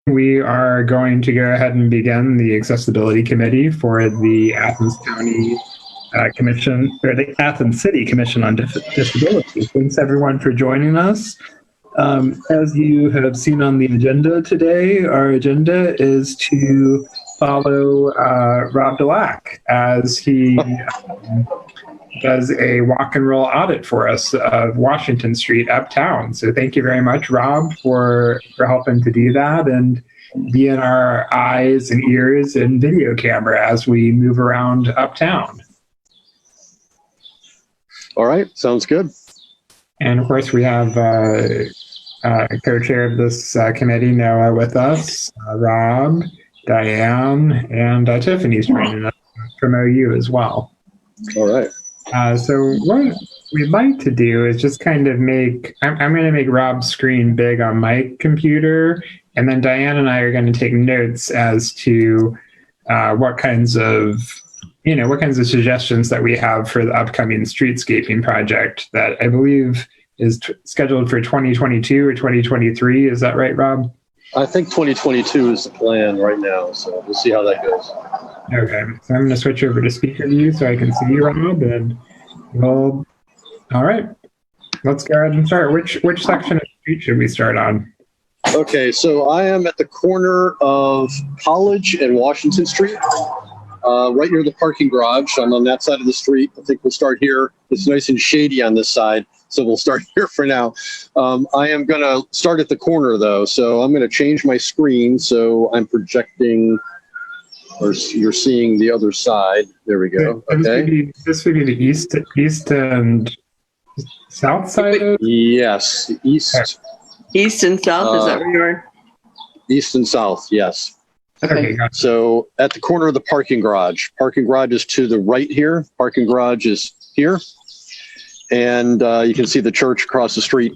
We are going to go ahead and begin the Accessibility Committee for the Athens County Commission, or the Athens City Commission on Disabilities. Thanks everyone for joining us. As you have seen on the agenda today, our agenda is to follow Rob Delac as he does a walk and roll audit for us of Washington Street uptown. So thank you very much, Rob, for helping to do that and be in our eyes and ears and video camera as we move around uptown. All right, sounds good. And of course, we have co-chair of this committee, Noah, with us, Rob, Diane, and Tiffany's joining us from OU as well. All right. So what we'd like to do is just kind of I'm going to make Rob's screen big on my computer, and then Diane and I are going to take notes as to what kinds of suggestions that we have for the upcoming streetscaping project that I believe is scheduled for 2022 or 2023. Is that right, Rob? I think 2022 is the plan right now, so we'll see how that goes. Okay, so I'm going to switch over to speaker view so I can see you, Rob, and all right, let's go ahead and start. Which section of the street should we start on? Okay, so I am at the corner of College and Washington Street, right near the parking garage. I'm on that side of the street. I think we'll start here. It's nice and shady on this side, so we'll start here for now. I am going to start at the corner, though, so I'm going to change my screen so I'm or you're seeing the other side. There we go. Okay. This would be the east and south side? Yes, east. Okay. East and south, is that where you are? East and south, yes. Okay. So at the corner of the parking garage. Parking garage is to the right here. Parking garage is here. And you can see the church across the street.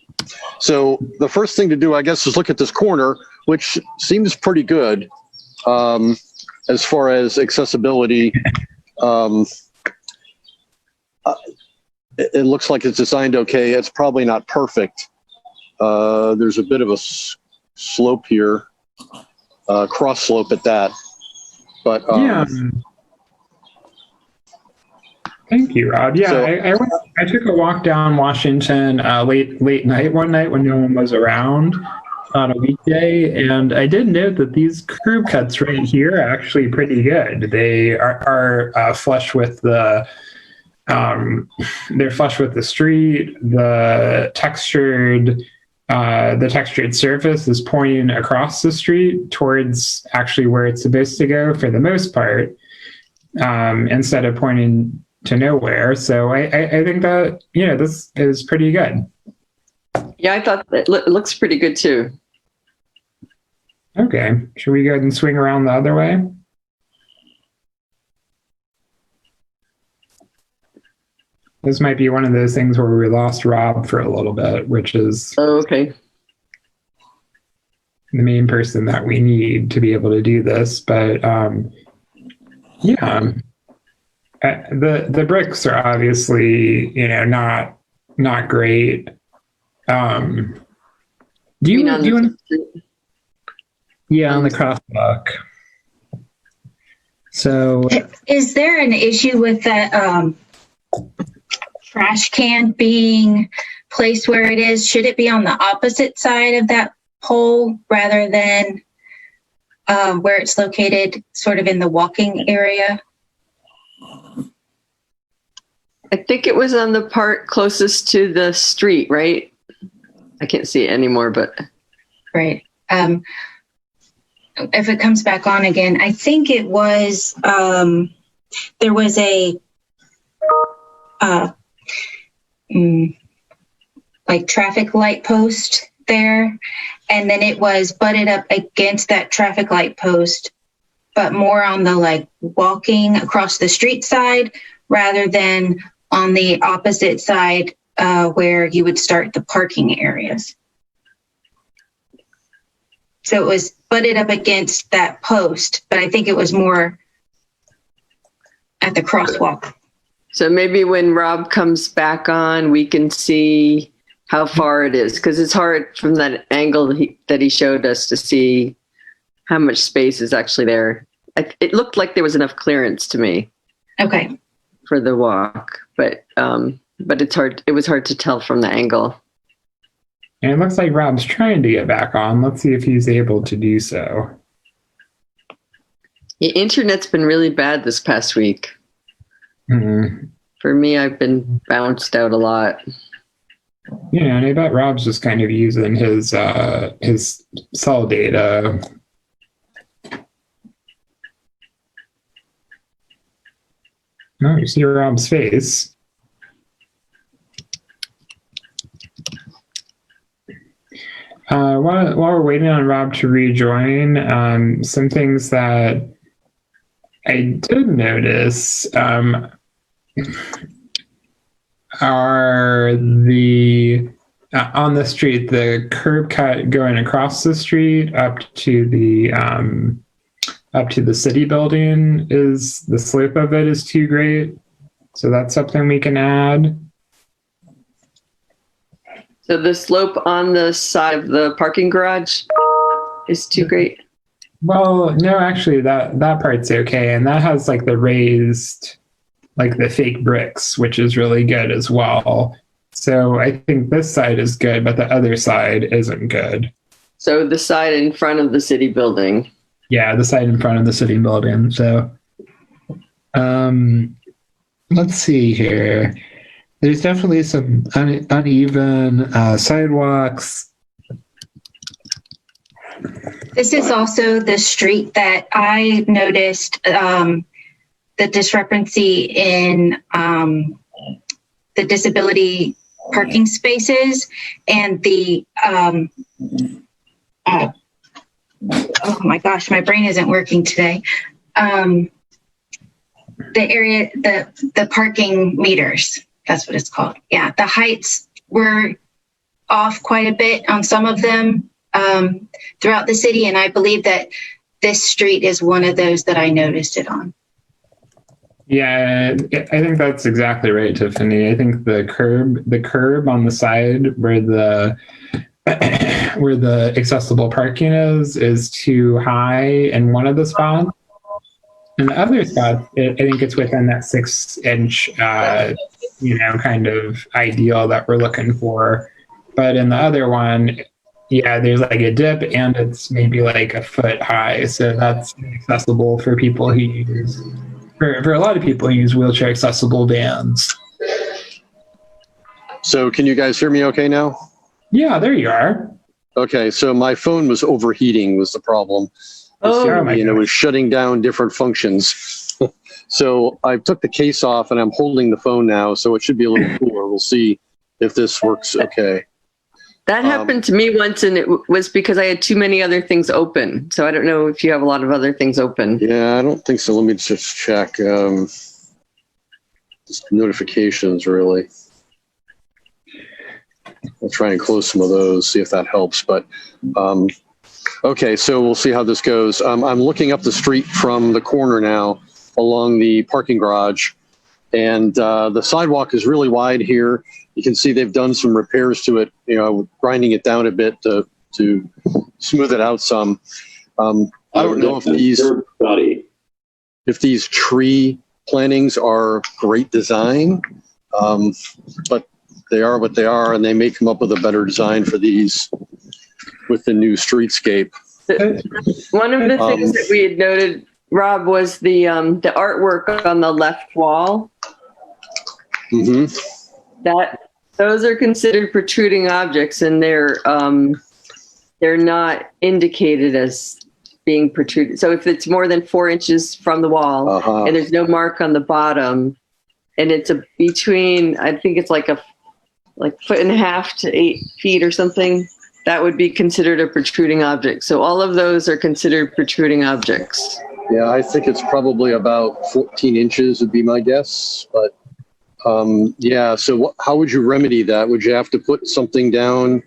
So the first thing to do, I guess, is look at this corner, which seems pretty good. As far as accessibility, it looks like it's designed okay. It's probably not perfect. There's a bit of a slope here, cross slope at that. But yeah. Thank you, Rob. Yeah, so, I took a walk down Washington late night one night when no one was around on a weekday, and I did note that these curb cuts right here are actually pretty good. They are flush with the they're flush with the street. The textured surface is pointing across the street towards actually where it's supposed to go for the most part, instead of pointing to nowhere. So I think that this is pretty good. Yeah, I thought it looks pretty good too. Okay, should we go ahead and swing around the other way? This might be one of those things where we lost Rob for a little bit, which is okay. The main person that we need to be able to do this. But yeah, the bricks are obviously not great. Do you want to? Yeah, on the crosswalk. So, is there an issue with that trash can being placed where it is? Should it be on the opposite side of that pole rather than where it's located, sort of in the walking area? I think it was on the part closest to the street, right? I can't see it anymore, but right. If it comes back on again, I think it was, there was a, like traffic light post there, and then it was butted up against that traffic light post, but more on the like walking across the street side rather than on the opposite side where you would start the parking areas. So it was butted up against that post, but I think it was more at the crosswalk. So maybe when Rob comes back on, we can see how far it is, because it's hard from that angle that he showed us to see how much space is actually there. It looked like there was enough clearance to me Okay. for the walk, but it's hard. It was hard to tell from the angle. And it looks like Rob's trying to get back on. Let's see if he's able to do so. The internet's been really bad this past week. Mm-hmm. For me, I've been bounced out a lot. Yeah, and I bet Rob's just kind of using his cell data. Oh, you see Rob's face. While we're waiting on Rob to rejoin, some things that I did notice are the on the street, the curb cut going across the street up to the city building, is the slope of it is too great. So that's something we can add. So the slope on the side of the parking garage is too great. Well, no, actually that part's okay. And that has like the raised, like the fake bricks, which is really good as well. So I think this side is good, but the other side isn't good. So the side in front of the city building. Yeah, the side in front of the city building. So let's see here. There's definitely some uneven sidewalks. This is also the street that I noticed the discrepancy in the disability parking spaces and the oh my gosh, my brain isn't working today. The area, the parking meters, that's what it's called. Yeah, the heights were off quite a bit on some of them throughout the city, and I believe that this street is one of those that I noticed it on. Yeah, I think that's exactly right, Tiffany. I think the curb on the side where the accessible parking is too high in one of the spots. In the other spot, I think it's within that 6-inch, kind of ideal that we're looking for. But in the other one, yeah, there's like a dip and it's maybe like a foot high. So that's accessible for people who use, for a lot of people who use wheelchair accessible vans. So can you guys hear me okay now? Yeah, there you are. Okay, so my phone was overheating was the problem. Oh my and it gosh. was shutting down different functions. So I took the case off and I'm holding the phone now, so it should be a little cooler. We'll see if this works okay. That happened to me once, and it was because I had too many other things open. So I don't know if you have a lot of other things open. Yeah, I don't think so. Let me just check. Just notifications, really. I'll try and close some of those, see if that helps. But okay, so we'll see how this goes. I'm looking up the street from the corner now along the parking garage, and the sidewalk is really wide here. You can see they've done some repairs to it, grinding it down a bit to smooth it out some. I don't know if these tree plantings are great design, but they are what they are, and they may come up with a better design for these with the new streetscape. One of the things that we had noted, Rob, was the artwork on the left wall. Mm-hmm. That those are considered protruding objects, and they're not indicated as being protruded. So if it's more than 4 inches from the wall and there's no mark on the bottom, and it's between, I think it's like 1.5 to 8 feet or something, that would be considered a protruding object. So all of those are considered protruding objects. Yeah, I think it's probably about 14 inches would be my guess, but yeah, so how would you remedy that? Would you have to put something down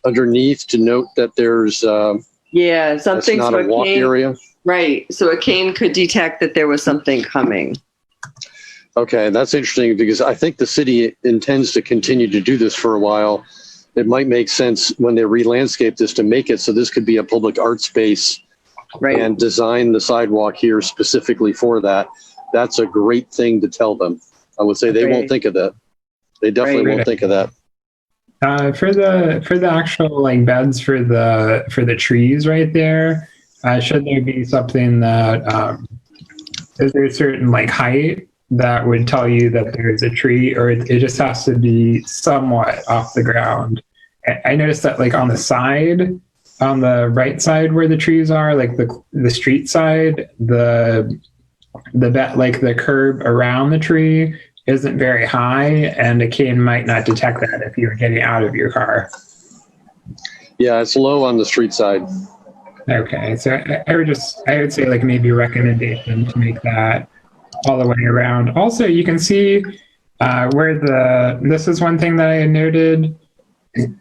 underneath to note that there's something not so a walk area? Right. So a cane could detect that there was something coming. Okay, that's interesting because I think the city intends to continue to do this for a while. It might make sense when they re-landscape this to make it so this could be a public art space Right. and design the sidewalk here specifically for that, that's a great thing to tell them. I would say they won't think of that. They definitely won't think of that. For the actual like beds for the trees right there, should there be something that is there a certain like height that would tell you that there's a tree, or it just has to be somewhat off the ground? I noticed that like on the side, on the right side where the trees are, like the street side, the like the curb around the tree isn't very high, and a cane might not detect that if you were getting out of your car. Yeah, it's low on the street side. Okay, so I would say like maybe a recommendation to make that all the way around. Also, you can see where this is one thing that I had noted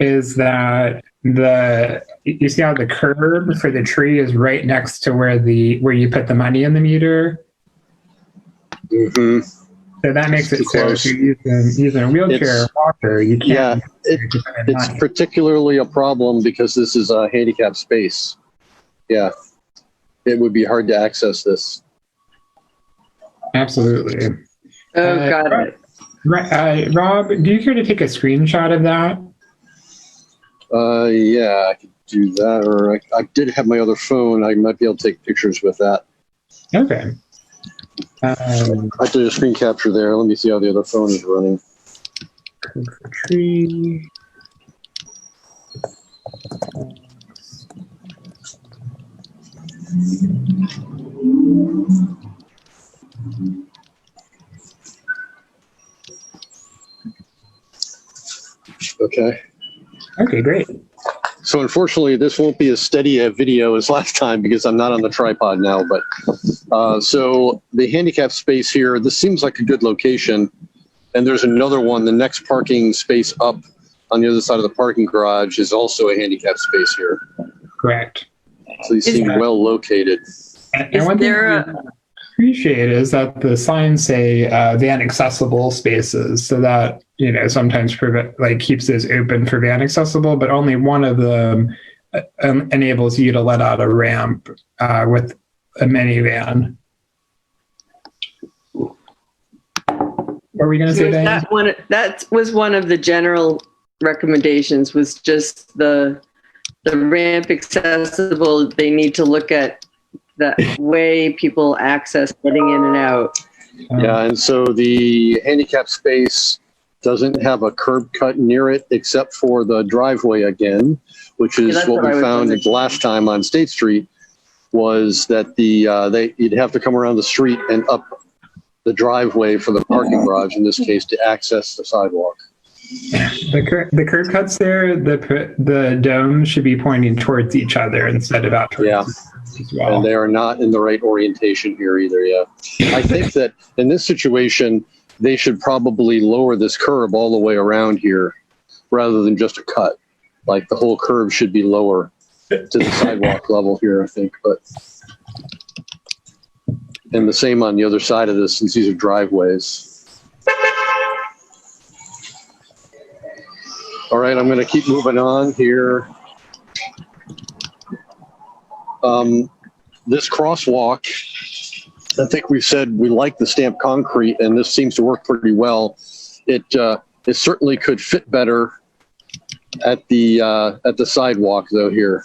is that you see how the curb for the tree is right next to where you put the money in the meter. Mm-hmm. So that makes it so if you're using a wheelchair or walker, you can't. Yeah, it's particularly a problem because this is a handicapped space. Yeah, it would be hard to access this. Absolutely. Got it. Rob, do you care to take a screenshot of that? Yeah, I could do that, or I did have my other phone. I might be able to take pictures with that. Okay. I did a screen capture there. Let me see how the other phone is running. Tree. Okay. Okay, great. So unfortunately, this won't be as steady a video as last time because I'm not on the tripod now. But so the handicap space here, this seems like a good location. And there's another one, the next parking space up on the other side of the parking garage is also a handicap space here. Correct. So these seem well located. And one thing I appreciate is that the signs say van accessible spaces, so that sometimes keeps those open for van accessible, but only one of them enables you to let out a ramp with a minivan. What were we going to say, Diane? That was one of the general recommendations, was just the ramp accessible. They need to look at the way people access getting in and out. Yeah, and so the handicap space doesn't have a curb cut near it except for the driveway again, which is what we found last time on State Street, was that you'd have to come around the street and up the driveway for the parking garage, in this case, to access the sidewalk. The curb cuts there, the domes should be pointing towards each other instead of out towards as well. And they are not in the right orientation here either, yeah. I think that in this situation, they should probably lower this curb all the way around here rather than just a cut. Like the whole curb should be lower to the sidewalk level here, I think. And the same on the other side of this, since these are driveways. All right, I'm going to keep moving on here. This crosswalk, I think we said we like the stamped concrete, and this seems to work pretty well. It certainly could fit better at the sidewalk though here.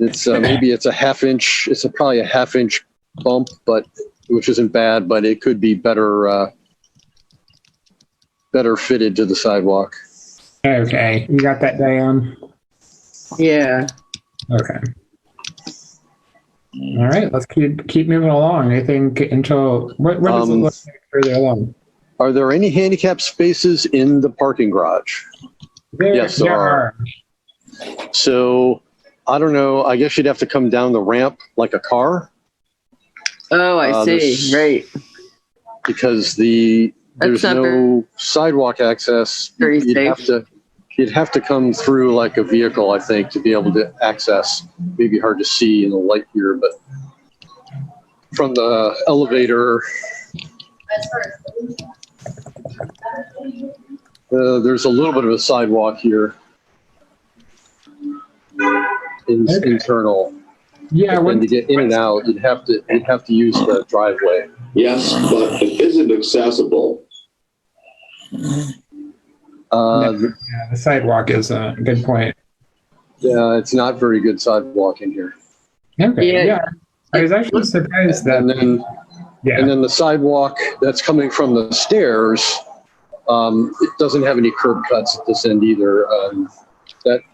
It's maybe it's a half inch. It's probably a half inch bump, but which isn't bad. But it could be better fitted to the sidewalk. Okay, you got that, Diane? Yeah. Okay. All right, let's keep moving along. I think until what does it look like further along? Are there any handicap spaces in the parking garage? Yes, there are. So I don't know. I guess you'd have to come down the ramp like a car. Oh, I see. Right. Because there's no sidewalk access. You'd have to come through like a vehicle, I think, to be able to access. Maybe hard to see in the light here, but from the elevator, there's a little bit of a sidewalk here. Internal. Yeah, And to get in and out, you'd have to use the driveway. Yes, but it isn't accessible. The sidewalk is a good point. Yeah, it's not very good sidewalk in here. Okay, yeah. I was actually surprised that. And then the sidewalk that's coming from the stairs, it doesn't have any curb cuts at this end either.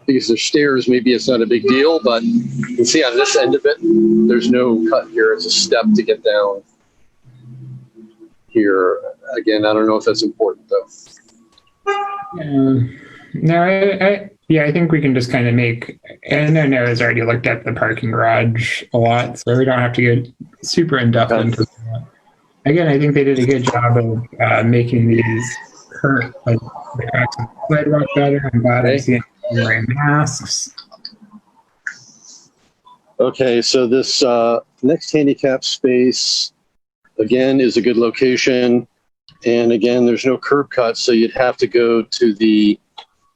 Because there's stairs, maybe it's not a big deal, but you can see on this end of it, there's no cut here. It's a step to get down here. Again, I don't know if that's important though. No, I think we can just kind of make, and I know Noah's already looked at the parking garage a lot, so we don't have to get super in-depth into that. Again, I think they did a good job of making these the cracks in the sidewalk better. I'm glad I see it wearing masks. Okay, so this next handicap space, again, is a good location. And again, there's no curb cut, so you'd have to go to the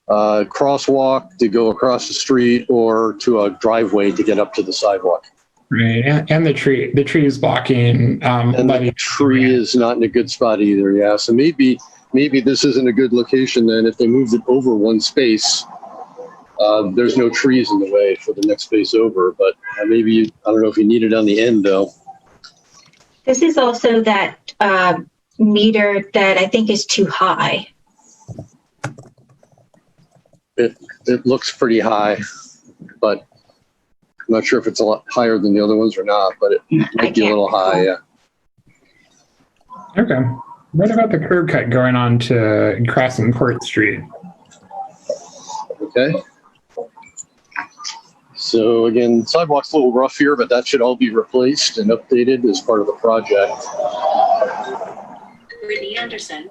crosswalk to go across the street or to a driveway to get up to the sidewalk. Right, and the tree is blocking. And the tree is not in a good spot either, yeah. So maybe this isn't a good location then. If they moved it over one space, there's no trees in the way for the next space over, but maybe, I don't know if you need it on the end though. This is also that meter that I think is too high. It looks pretty high, but I'm not sure if it's a lot higher than the other ones or not, but it might be a little high, yeah. Okay. What about the curb cut going on to crossing Court Street? Okay. So again, sidewalk's a little rough here, but that should all be replaced and updated as part of the project. Brittany Anderson.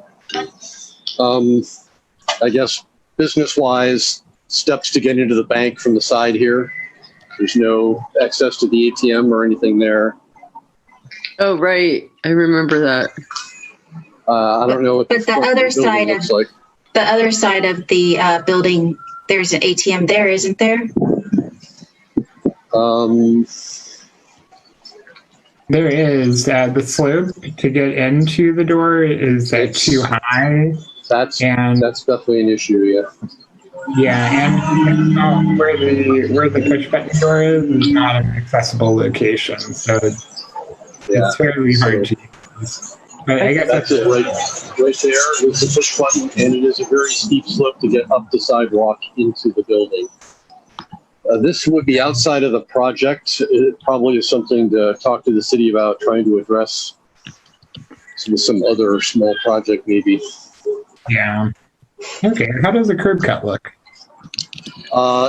I guess business-wise, steps to get into the bank from the side here. There's no access to the ATM or anything there. Oh, right. I remember that. I don't know what the other side looks like. The other side of the building, there's an ATM there, isn't there? There is. The slope to get into the door is too high. That's definitely an issue, yeah. Yeah, and where the push button door is not an accessible location, so it's fairly hard to use. But I guess that's it right there is the push button, and it is a very steep slope to get up the sidewalk into the building. This would be outside of the project. It probably is something to talk to the city about, trying to address some other small project maybe. Yeah. Okay, how does a curb cut look?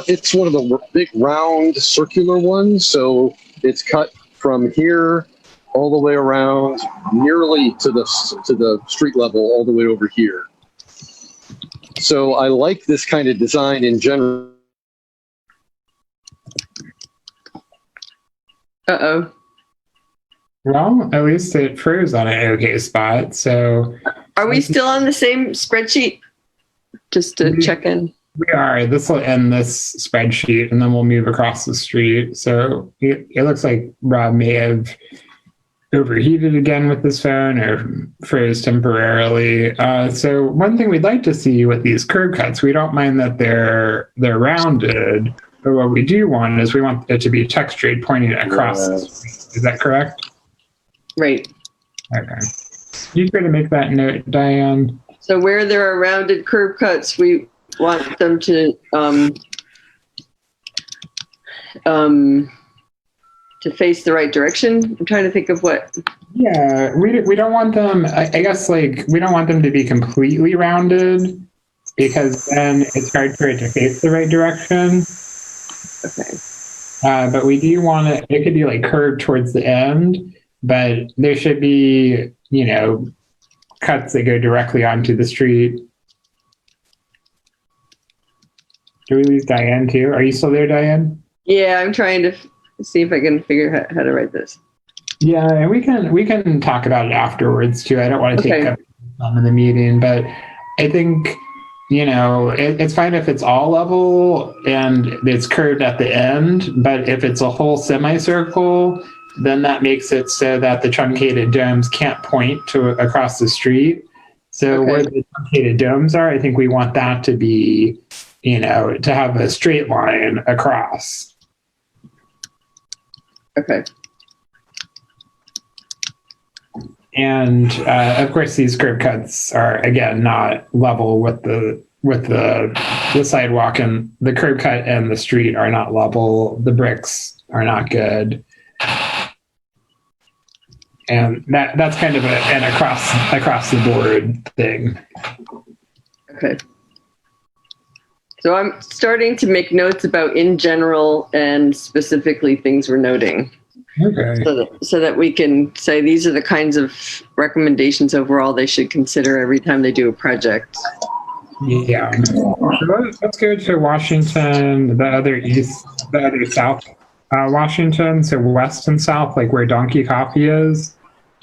It's one of the big round circular ones, so it's cut from here all the way around, nearly to the street level, all the way over here. So I like this kind of design in general. Uh-oh. Well, at least it froze on an okay spot, so... Are we still on the same spreadsheet? Just to check in. We are. This will end this spreadsheet, and then we'll move across the street. So it looks like Rob may have overheated again with his phone or froze temporarily. So one thing we'd like to see with these curb cuts, we don't mind that they're rounded, but what we do want is we want it to be textured pointing across the street. Is that correct? Right. Okay. You try to make that note, Diane. So where there are rounded curb cuts, we want them to face the right direction. I'm trying to think of what. Yeah, we don't want them. I guess we don't want them to be completely rounded because then it's hard for it to face the right direction. Okay. But we do want it. It could be curved towards the end, but there should be cuts that go directly onto the street. Do we lose Diane too? Are you still there, Diane? Yeah, I'm trying to see if I can figure out how to write this. Yeah, and we can talk about it afterwards too. I don't want to take up time in the meeting, but I think it's fine if it's all level and it's curved at the end, but if it's a whole semicircle, then that makes it so that the truncated domes can't point to across the street. So Okay. where the truncated domes are, I think we want that to be, to have a straight line across. Okay. And of course, these curb cuts are again not level with the sidewalk, and the curb cut and the street are not level. The bricks are not good, and that's kind of an across the board thing. Okay. So I'm starting to make notes about in general and specifically things we're noting. Okay. So that we can say these are the kinds of recommendations overall they should consider every time they do a project. Yeah. So let's go to Washington, the other south Washington, so west and south, like where Donkey Coffee is.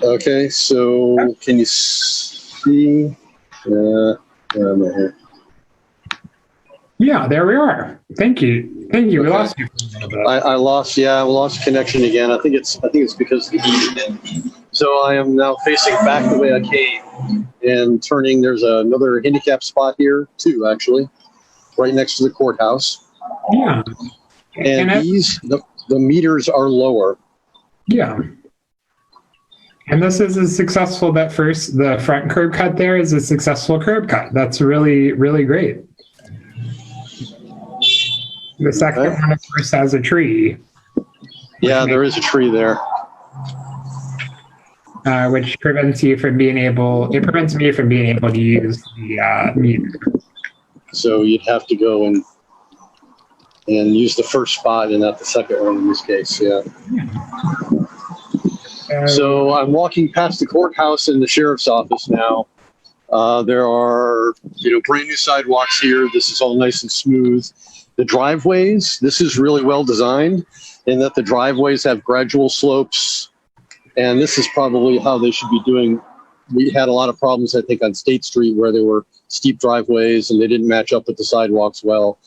Okay, so can you see? Where am I here? Yeah, there we are. Thank you. We lost you. I lost connection again. I think it's because of the heat. So I am now facing back the way I came and turning. There's another handicap spot here too, actually, right next to the courthouse. Yeah. And the meters are lower. Yeah. And this is a successful, the front curb cut there is a successful curb cut. That's really, really great. The second one, of course, has a tree. Yeah, there is a tree there. Which prevents me from being able to use the meter. So you'd have to go and use the first spot and not the second one in this case, yeah. So I'm walking past the courthouse and the sheriff's office now. There are, brand new sidewalks here. This is all nice and smooth. The driveways, this is really well designed in that the driveways have gradual slopes. And this is probably how they should be doing. We had a lot of problems, I think, on State Street where there were steep driveways and they didn't match up with the sidewalks well.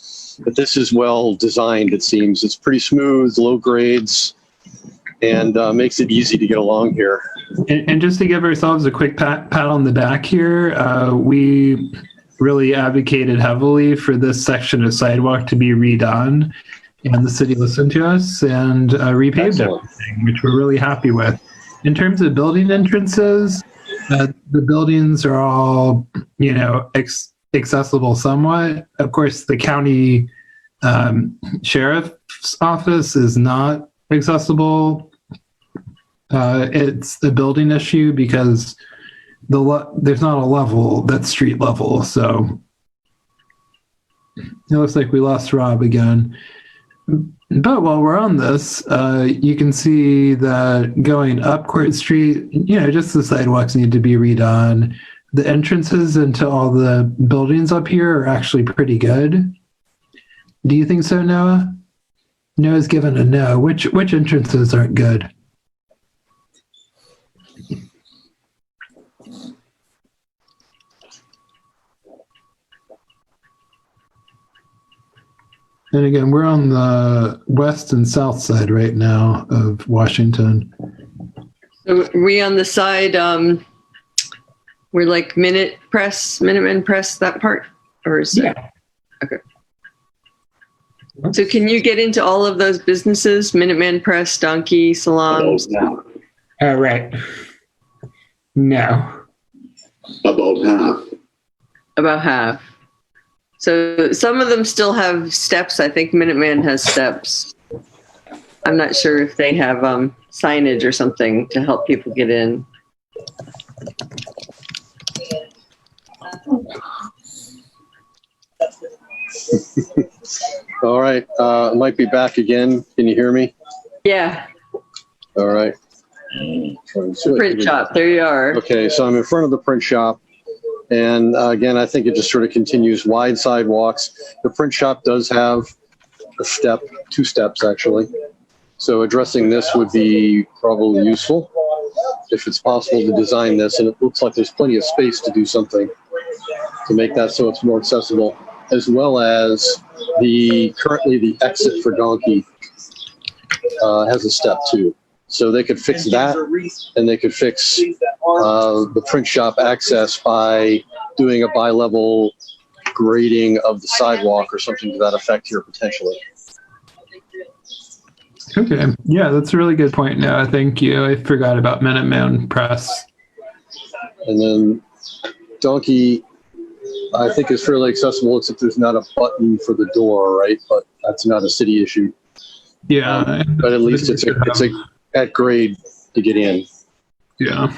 But this is well designed, it seems. It's pretty smooth, low grades, and makes it easy to get along here. And just to give ourselves a quick pat on the back here, we really advocated heavily for this section of sidewalk to be redone, and the city listened to us and repaved everything, which we're really happy with. In terms of building entrances, the buildings are all, accessible somewhat. Of course, the county sheriff's office is not accessible. It's the building issue because there's not a level that's street level. So it looks like we lost Rob again. But while we're on this, you can see that going up Court Street, just the sidewalks need to be redone. The entrances into all the buildings up here are actually pretty good. Do you think so, Noah? Noah's given a no. Which entrances aren't good? And again, we're on the west and south side right now of Washington. So we on the side, we're like Minuteman Press, that part? Or is it? Yeah. Okay. So can you get into all of those businesses? Minuteman Press, Donkey, Salams? Right. No. About half. So some of them still have steps. I think Minuteman has steps. I'm not sure if they have signage or something to help people get in. All right. I might be back again. Can you hear me? Yeah. All right. Print shop. There you are. Okay. So I'm in front of the print shop. And again, I think it just sort of continues wide sidewalks. The print shop does have a two steps actually. So addressing this would be probably useful if it's possible to design this. And it looks like there's plenty of space to do something. to make that so it's more accessible, as well as currently the exit for Donkey has a step too. So they could fix that, and they could fix the print shop access by doing a bi-level grading of the sidewalk or something to that effect here potentially. Okay. Yeah, that's a really good point. Now, thank you. I forgot about Minuteman Press. And then Donkey, I think, is fairly accessible, except there's not a button for the door, right? But that's not a city issue. Yeah. But at least it's at grade to get in. Yeah.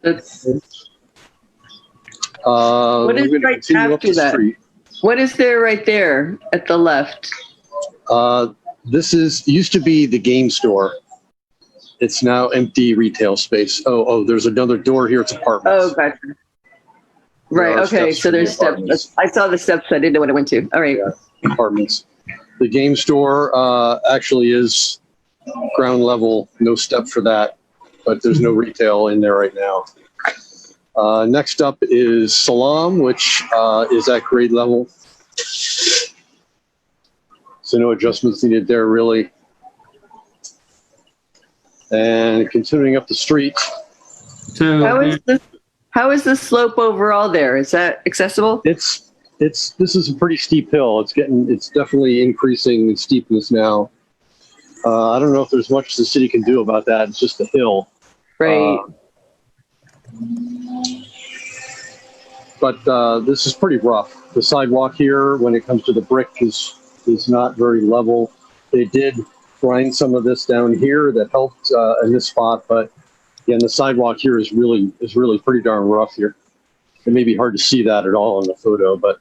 What is right after that? Street. What is there right there at the left? This used to be the game store. It's now empty retail space. Oh, there's another door here. It's apartments. Oh, gotcha. Right. Okay. So there's steps. I saw the steps. I didn't know what I went to. All right. Yeah, apartments. The game store actually is ground level. No step for that, but there's no retail in there right now. Next up is Salam, which is at grade level. So no adjustments needed there, really. And continuing up the street. So how is the slope overall there? Is that accessible? This is a pretty steep hill. It's definitely increasing in steepness now. I don't know if there's much the city can do about that. It's just a hill. Right. But this is pretty rough. The sidewalk here, when it comes to the brick, is not very level. They did grind some of this down here that helped in this spot, but again, the sidewalk here is really pretty darn rough here. It may be hard to see that at all in the photo, but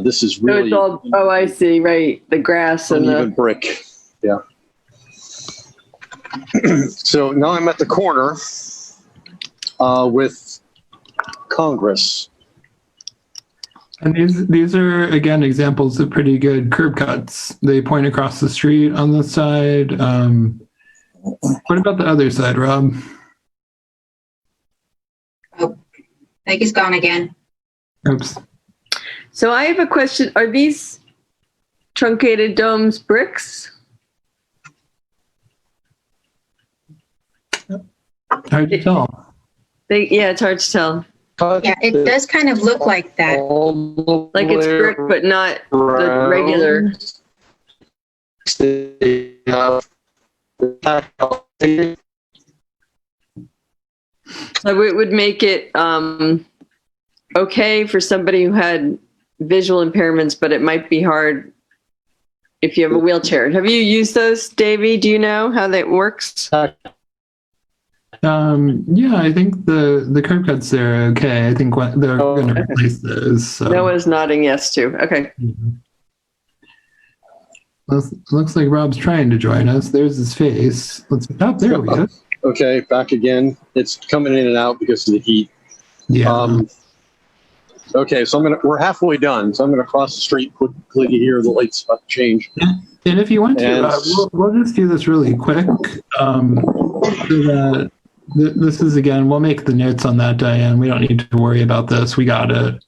this is really. So it's all, I see. Right, the grass and the brick. Yeah. So now I'm at the corner with Congress. And these are, again, examples of pretty good curb cuts. They point across the street on this side. What about the other side, Rob? Oh, I think he's gone again. Oops. So I have a question. Are these truncated domes bricks? Hard to tell. Yeah, it's hard to tell. Yeah, it does kind of look like that. Like it's brick, but not the regular. So it would make it okay for somebody who had visual impairments, but it might be hard if you have a wheelchair. Have you used those, Davey? Do you know how that works? Yeah, I think the curb cuts there are okay. I think they're going to replace those. So. Noah's nodding yes to. Okay. Looks like Rob's trying to join us. There's his face. There we go. Okay, back again. It's coming in and out because of the heat. Yeah. Okay, so we're halfway done. So I'm going to cross the street quickly here. The light's about to change. And if you want to, we'll just do this really quick. This is, again, we'll make the notes on that, Diane. We don't need to worry about this. We got it.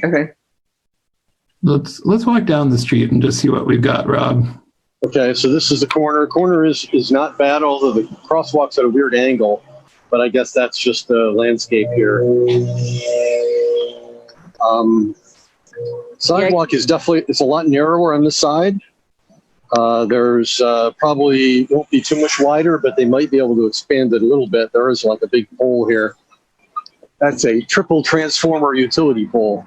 Okay. Let's walk down the street and just see what we've got, Rob. Okay, so this is the corner. Corner is not bad, although the crosswalk's at a weird angle. But I guess that's just the landscape here. Sidewalk is it's a lot narrower on this side. There's probably won't be too much wider, but they might be able to expand it a little bit. There is like a big pole here. That's a triple transformer utility pole.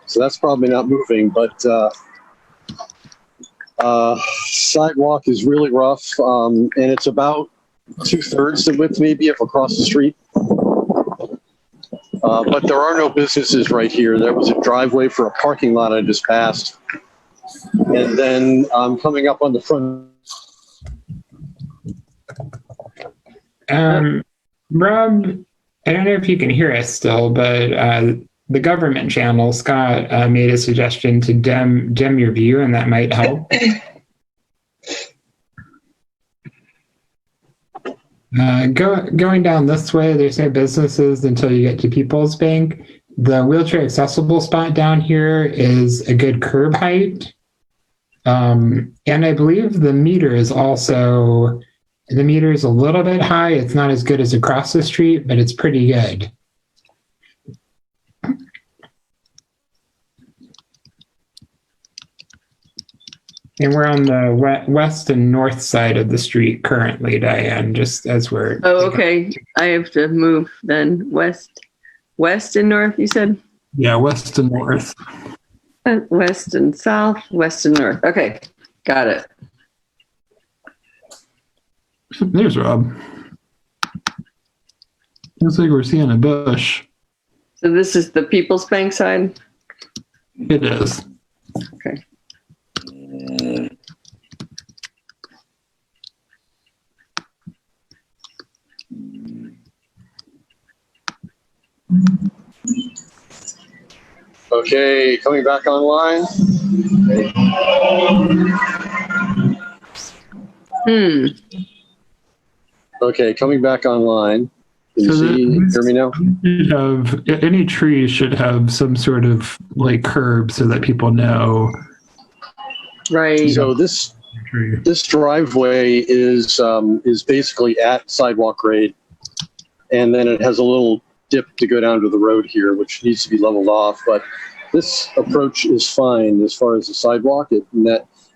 So that's probably not moving, but sidewalk is really rough, and it's about 2/3 the width maybe of across the street. But there are no businesses right here. There was a driveway for a parking lot I just passed. And then coming up on the front. Rob, I don't know if you can hear us still, but the government channel, Scott, made a suggestion to dim your view, and that might help. Going down this way, there's no businesses until you get to People's Bank. The wheelchair accessible spot down here is a good curb height. And I believe the meter is a little bit high. It's not as good as across the street, but it's pretty good. And we're on the west and north side of the street currently, Diane, just as we're... Oh, okay. I have to move then. West and north, you said? Yeah, west and north. West and south, west and north. Okay, got it. There's Rob. Looks like we're seeing a bush. So this is the People's Bank side? It is. Okay. Okay, coming back online. Okay, coming back online. Can you hear me now? Any tree should have some sort of like curb so that people know. Right. So this driveway is basically at sidewalk grade, and then it has a little dip to go down to the road here, which needs to be leveled off. But this approach is fine as far as the sidewalk.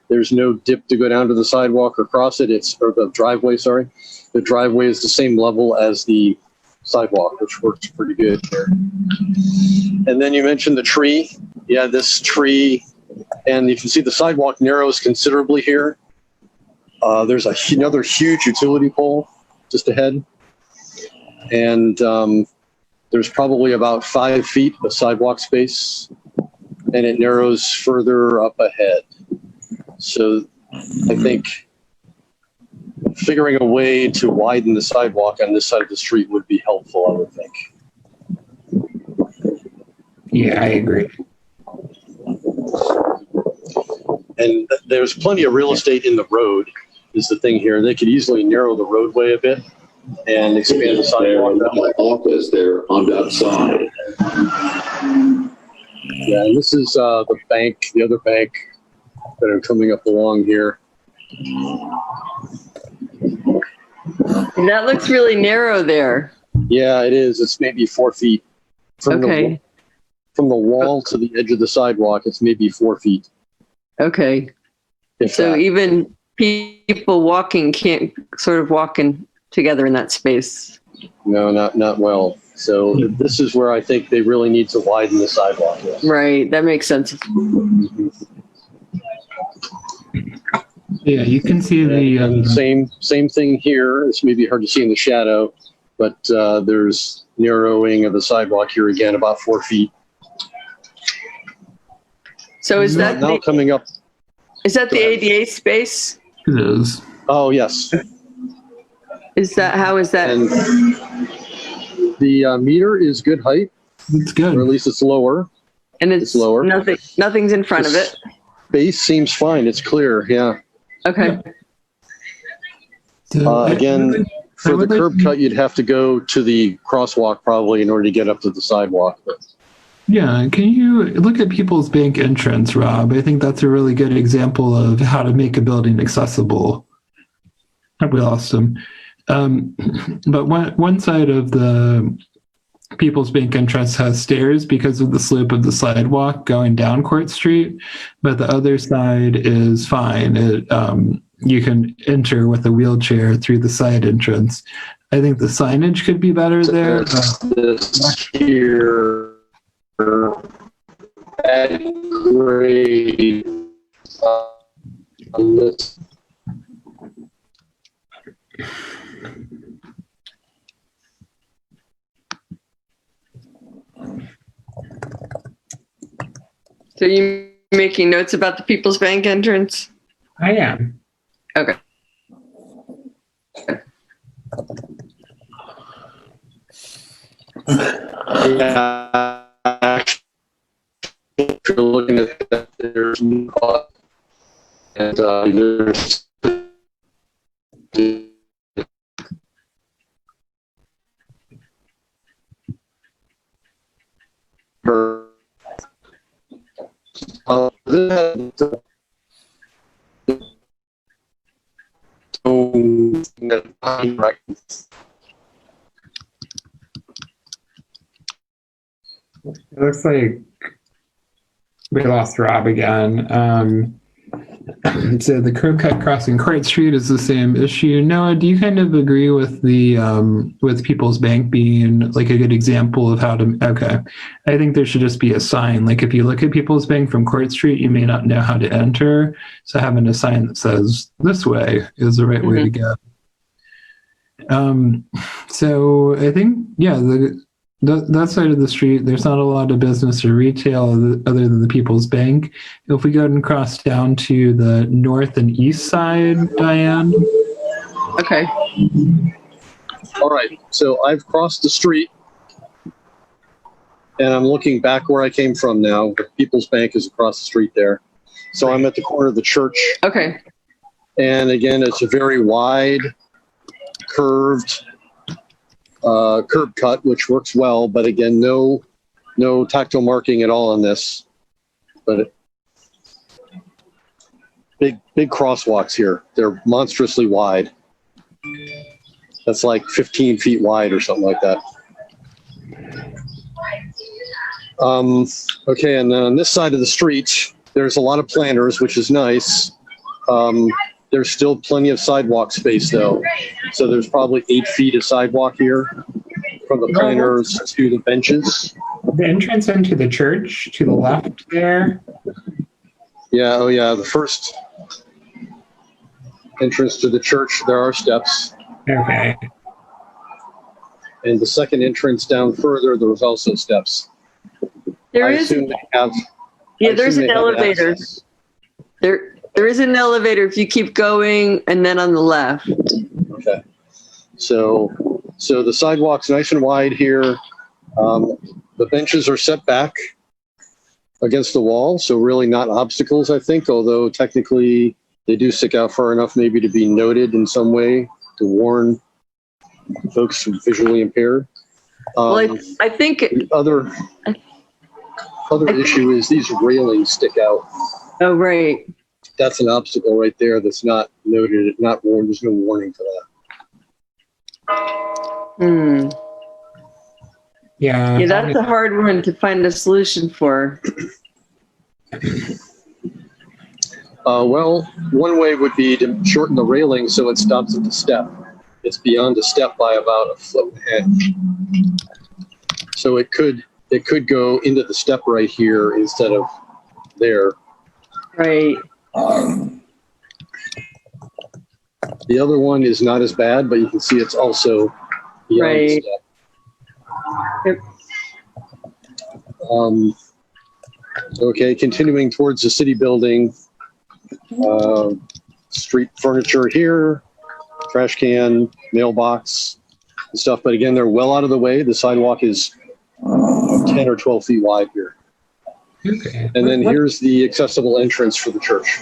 There's no dip to go down to the sidewalk or cross it. Or the driveway. Sorry, the driveway is the same level as the sidewalk, which works pretty good here. And then you mentioned the tree. Yeah, this tree, and you can see the sidewalk narrows considerably here. There's another huge utility pole just ahead, and there's probably about 5 feet of sidewalk space, and it narrows further up ahead. So I think figuring a way to widen the sidewalk on this side of the street would be helpful, I would think. Yeah, I agree. And there's plenty of real estate in the road is the thing here. They could easily narrow the roadway a bit and expand the sidewalk. My office there on that side. Yeah, and this is the bank, the other bank that are coming up along here. That looks really narrow there. Yeah, it is. It's maybe 4 feet. From Okay. From the wall to the edge of the sidewalk, it's maybe 4 feet. Okay. So that. even people walking can't sort of walk together in that space. No, not well. So this is where I think they really need to widen the sidewalk. Yes. Right. That makes sense. Yeah, you can see the same thing here. It's maybe hard to see in the shadow, but there's narrowing of the sidewalk here again, about 4 feet. So is that now coming up? Is that the ADA space? It is. Oh yes. How is that? And the meter is good height. It's good. Or at least it's lower. And it's lower. Nothing's in front of it. Base seems fine. It's clear. Yeah. Okay. Again, for the curb cut, you'd have to go to the crosswalk probably in order to get up to the sidewalk. Yeah, can you look at People's Bank entrance, Rob? I think that's a really good example of how to make a building accessible. We lost him. But one side of the People's Bank entrance has stairs because of the slope of the sidewalk going down Court Street, but the other side is fine. You can enter with a wheelchair through the side entrance. I think the signage could be better there. This here at grade on this. So you making notes about the People's Bank entrance? I am. Okay. Yeah, if you're looking at that, there's and there's It looks like we lost Rob again. So the curb cut crossing Court Street is the same issue. Noah, do you kind of agree with the with People's Bank being like a good example of how to? Okay, I think there should just be a sign. Like if you look at People's Bank from Court Street, you may not know how to enter, so having a sign that says "this way" is the right way to go. So I think that side of the street, there's not a lot of business or retail other than the People's Bank. If we go and cross down to the north and east side, Diane. Okay. All right. So I've crossed the street and I'm looking back where I came from now. The People's Bank is across the street there. So I'm at the corner of the church. Okay. And again, it's a very wide, curved curb cut, which works well, but again, no tactile marking at all on this. But big crosswalks here. They're monstrously wide. That's like 15 feet wide or something like that. Okay, and then on this side of the street, there's a lot of planters, which is nice. There's still plenty of sidewalk space, though. So there's probably 8 feet of sidewalk here from the planters to the benches. The entrance into the church to the left there. Yeah, oh yeah, the first entrance to the church, there are steps. Okay. And the second entrance down further, there was also steps. There's an elevator. There is an elevator if you keep going and then on the left. Okay. So the sidewalk's nice and wide here. The benches are set back against the wall, so really not obstacles, I think, although technically they do stick out far enough maybe to be noted in some way to warn folks who are visually impaired. Well, I think the other issue is these railings stick out. Oh, right. That's an obstacle right there that's not noted, not warned. There's no warning for that. Yeah, that's a hard one to find a solution for. Well, one way would be to shorten the railing so it stops at the step. It's beyond the step by about a foot and a half. So it could go into the step right here instead of there. Right. The other one is not as bad, but you can see it's also beyond the step. Yep. Okay, continuing towards the city building, street furniture here, trash can, mailbox, and stuff. But again, they're well out of the way. The sidewalk is 10 or 12 feet wide here. Okay. And then here's the accessible entrance for the church.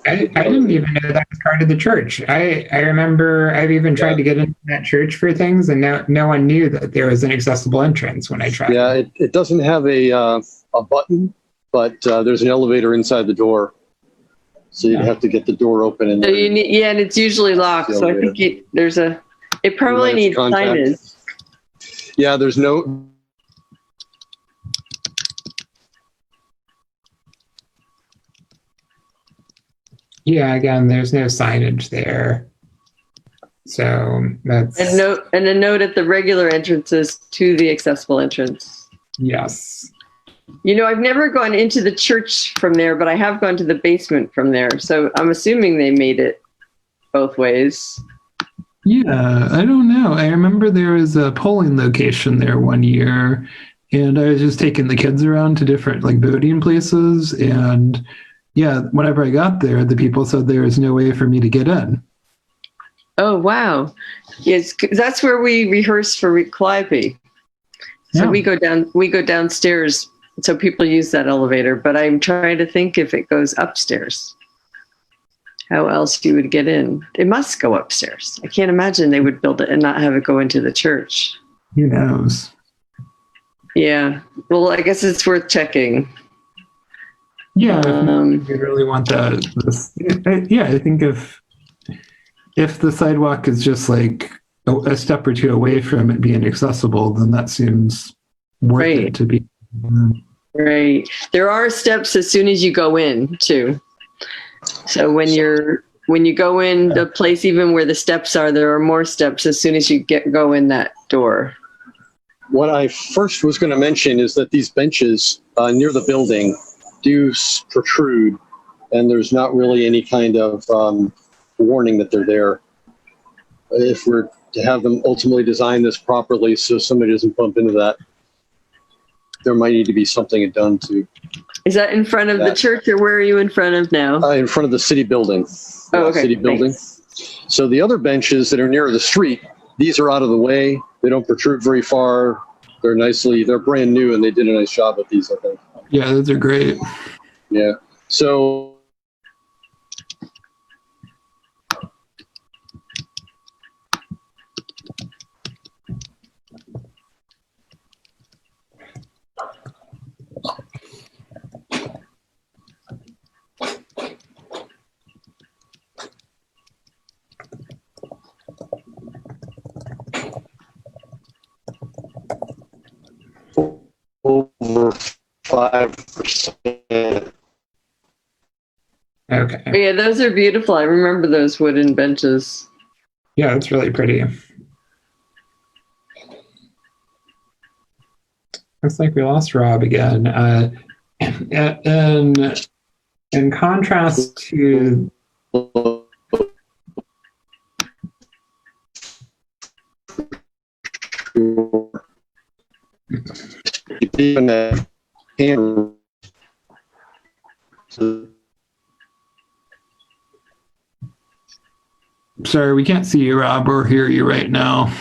I didn't even know that was part of the church. I remember I've even tried to get into that church for things, and no one knew that there was an accessible entrance when I tried. Yeah, it doesn't have a button, but there's an elevator inside the door, so you'd have to get the door open. And so you need, and it's usually locked. So I think it probably needs signage. Yeah, there's no. Yeah, again, there's no signage there. So that's and a note at the regular entrances to the accessible entrance. Yes. I've never gone into the church from there, but I have gone to the basement from there. So I'm assuming they made it both ways. Yeah, I don't know. I remember there was a polling location there one year, and I was just taking the kids around to different voting places, and yeah, whenever I got there, the people said there was no way for me to get in. Oh, wow. Yes, that's where we rehearse for Calliope. So we go downstairs. So people use that elevator, but I'm trying to think if it goes upstairs. How else you would get in? It must go upstairs. I can't imagine they would build it and not have it go into the church. Who knows? Yeah. Well, I guess it's worth checking. Yeah, if you really want that. Yeah, I think if the sidewalk is just like a step or two away from it being accessible, then that seems worth it to be. Right. There are steps as soon as you go in too. So when you go in the place, even where the steps are, there are more steps as soon as you go in that door. What I first was going to mention is that these benches near the building do protrude, and there's not really any kind of warning that they're there. If we're to have them ultimately design this properly so somebody doesn't bump into that, there might need to be something done to. Is that in front of the church, or where are you in front of now? In front of the city building. Oh, okay. City building. Thanks. So the other benches that are near the street, these are out of the way. They don't protrude very far. They're brand new, and they did a nice job with these, I think. Yeah, those are great. Yeah. So over 5%. Okay. Yeah, those are beautiful. I remember those wooden benches. Yeah, it's really pretty. Looks like we lost Rob again. In contrast to Sorry, we can't see you, Rob, or hear you right now.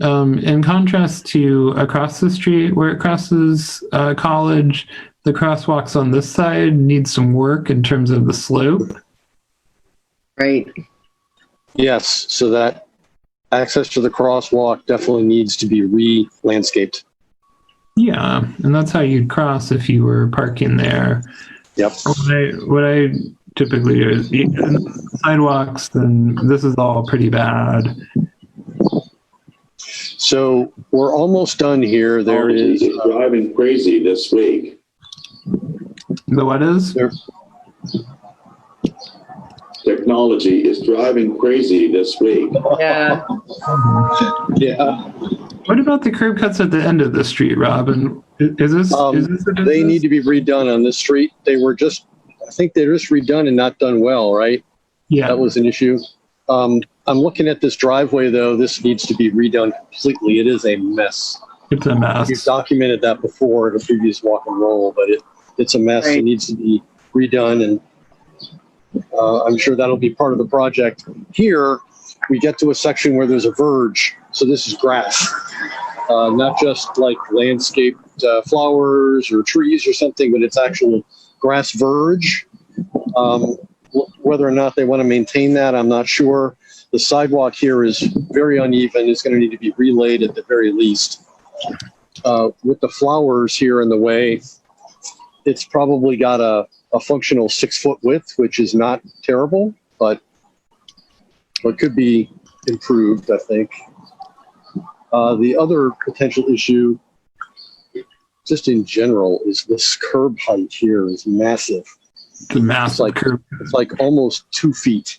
In contrast to across the street where it crosses College, the crosswalks on this side need some work in terms of the slope. Right. Yes, so that access to the crosswalk definitely needs to be re-landscaped. Yeah, and that's how you'd cross if you were parking there. Yep. What I typically do is sidewalks, then this is all pretty bad. So we're almost done here. There is driving crazy this week. The what is? Technology is driving crazy this week. Yeah. Yeah. What about the curb cuts at the end of the street, Robin? Is this they need to be redone on this street. I think they're just redone and not done well, right? Yeah. That was an issue. I'm looking at this driveway, though. This needs to be redone completely. It is a mess. It's a mess. You've documented that before in a previous walk and roll, but it's a mess. Right. It needs to be redone, and I'm sure that'll be part of the project. Here, we get to a section where there's a verge. So this is grass, not just like landscaped flowers or trees or something, but it's actual grass verge. Whether or not they want to maintain that, I'm not sure. The sidewalk here is very uneven. It's going to need to be relayed at the very least. With the flowers here in the way, it's probably got a functional 6-foot width, which is not terrible, but it could be improved, I think. The other potential issue, just in general, is this curb height here is massive. It's a massive curb. It's like almost 2 feet.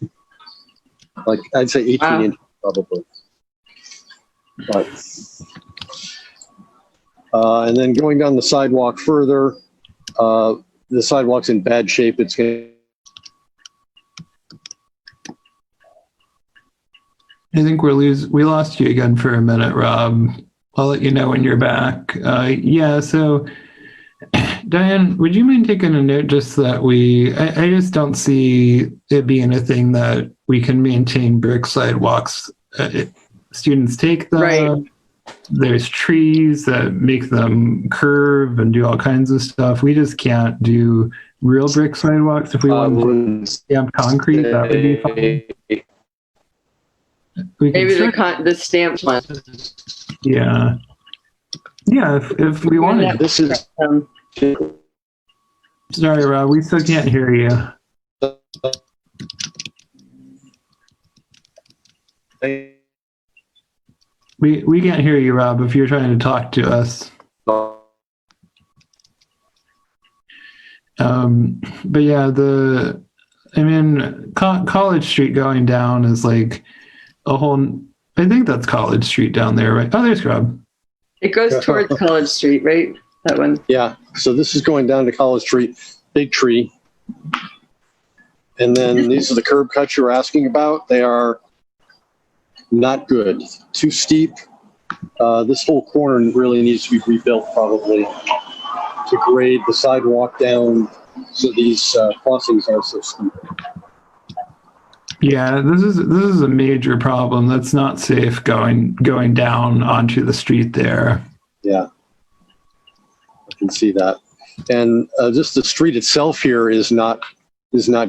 Like I'd say 18 inches probably. But, and then going down the sidewalk further, the sidewalk's in bad shape. It's going I think we lost you again for a minute, Rob. I'll let you know when you're back. Yeah, so Diane, would you mind taking a note just that I just don't see it being a thing that we can maintain brick sidewalks. Students take them. Right. There's trees that make them curve and do all kinds of stuff. We just can't do real brick sidewalks. If we want stamped concrete, that would be fine. Maybe the stamped one. Yeah. Yeah, if we wanted. This is. Sorry, Rob, we still can't hear you. We can't hear you, Rob, if you're trying to talk to us. But yeah, College Street going down is like a whole, I think that's College Street down there, right? Oh, there's Rob. It goes towards College Street, right? That one. Yeah. So this is going down to College Street, big tree. And then these are the curb cuts you were asking about. They are not good, too steep. This whole corner really needs to be rebuilt probably to grade the sidewalk down so these crossings aren't so steep. Yeah, this is a major problem. That's not safe going down onto the street there. Yeah, I can see that. And just the street itself here is not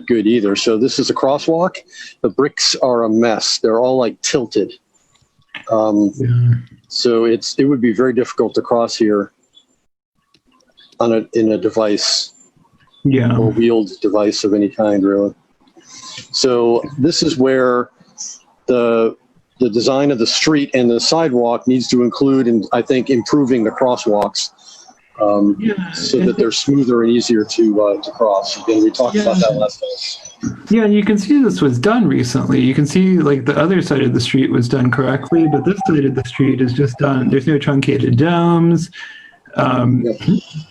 good either. So this is a crosswalk. The bricks are a mess. They're all like tilted. So it would be very difficult to cross here in a device, or wheeled device of any kind, really. So this is where the design of the street and the sidewalk needs to include, and I think, improving the crosswalks so that they're smoother and easier to cross. Again, we talked about that last time. Yeah, and you can see this was done recently. You can see like the other side of the street was done correctly, but this side of the street is just done. There's no truncated domes.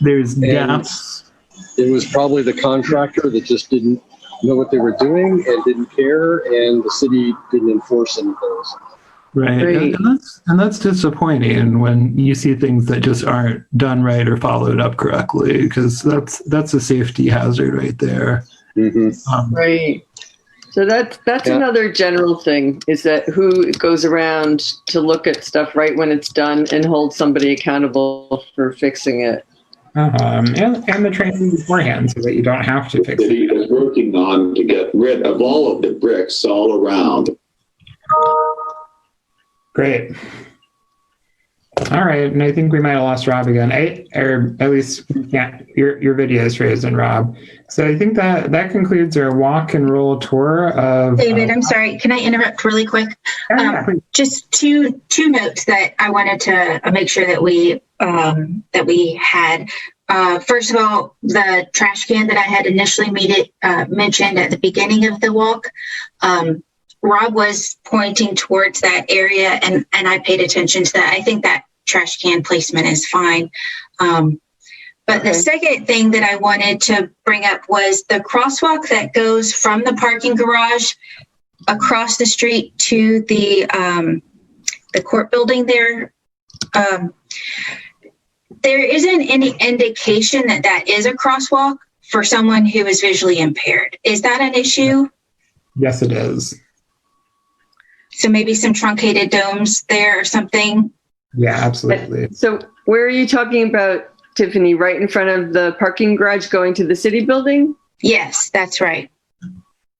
There's gaps. It was probably the contractor that just didn't know what they were doing and didn't care, and the city didn't enforce any of those. Right. And that's disappointing when you see things that just aren't done right or followed up correctly, because that's a safety hazard right there. Mm-hmm. Right. So that's another general thing, is that who goes around to look at stuff right when it's done and hold somebody accountable for fixing it. And the training beforehand so that you don't have to fix it. The city is working on to get rid of all of the bricks all around. Great. All right, and I think we might have lost Rob again. Or at least your video is frozen, Rob. So I think that concludes our walk and roll tour of. David, I'm sorry. Can I interrupt really quick? Just two notes that I wanted to make sure that we had. First of all, the trash can that I had initially mentioned at the beginning of the walk. Rob was pointing towards that area, and I paid attention to that. I think that trash can placement is fine. But the second thing that I wanted to bring up was the crosswalk that goes from the parking garage across the street to the court building there. There isn't any indication that is a crosswalk for someone who is visually impaired. Is that an issue? Yes, it is. So maybe some truncated domes there or something? Yeah, absolutely. So where are you talking about, Tiffany? Right in front of the parking garage going to the city building? Yes, that's right.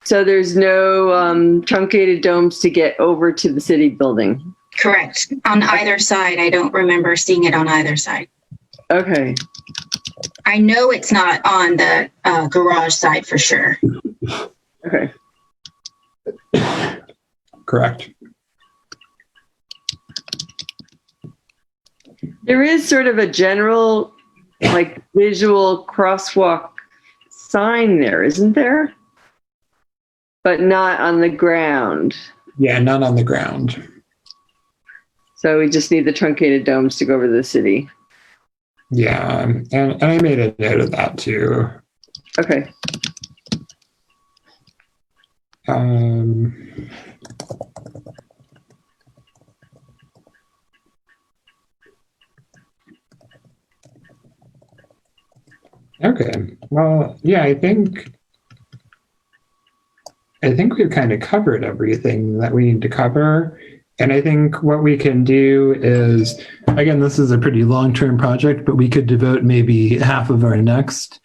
So there's no truncated domes to get over to the city building? Correct. On either side. I don't remember seeing it on either side. Okay. I know it's not on the garage side for sure. Okay. Correct. There is sort of a general, like, visual crosswalk sign there, isn't there? But not on the ground. Yeah, not on the ground. So we just need the truncated domes to go over to the city. Yeah, and I made a note of that too. Okay. Okay. Well, yeah, I think we've kind of covered everything that we need to cover. And I think what we can do is, again, this is a pretty long-term project, but we could devote maybe half of our next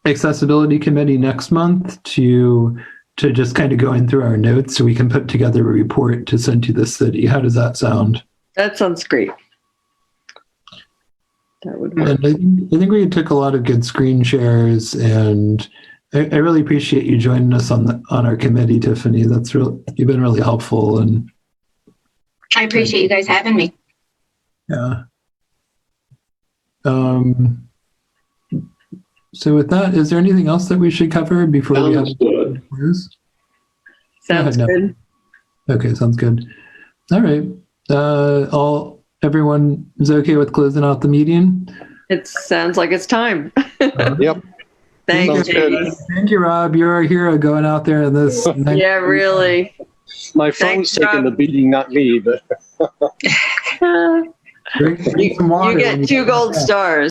accessibility committee next month to just kind of going through our notes so we can put together a report to send to the city. How does that sound? That sounds great. That would work. And I think we took a lot of good screen shares, and I really appreciate you joining us on our committee, Tiffany. You've been really helpful, and I appreciate you guys having me. yeah. So with that, is there anything else that we should cover before we have? Sounds good. Sounds good. Okay, sounds good. All right. Everyone is okay with closing out the meeting? It sounds like it's time. Yep. Thanks, Sounds good. Jamie. Thank you, Rob. You're a hero going out there in this. Yeah, really. My Thanks, phone's taking Rob. the beating, not me, but Drink some water. You get 2 gold stars.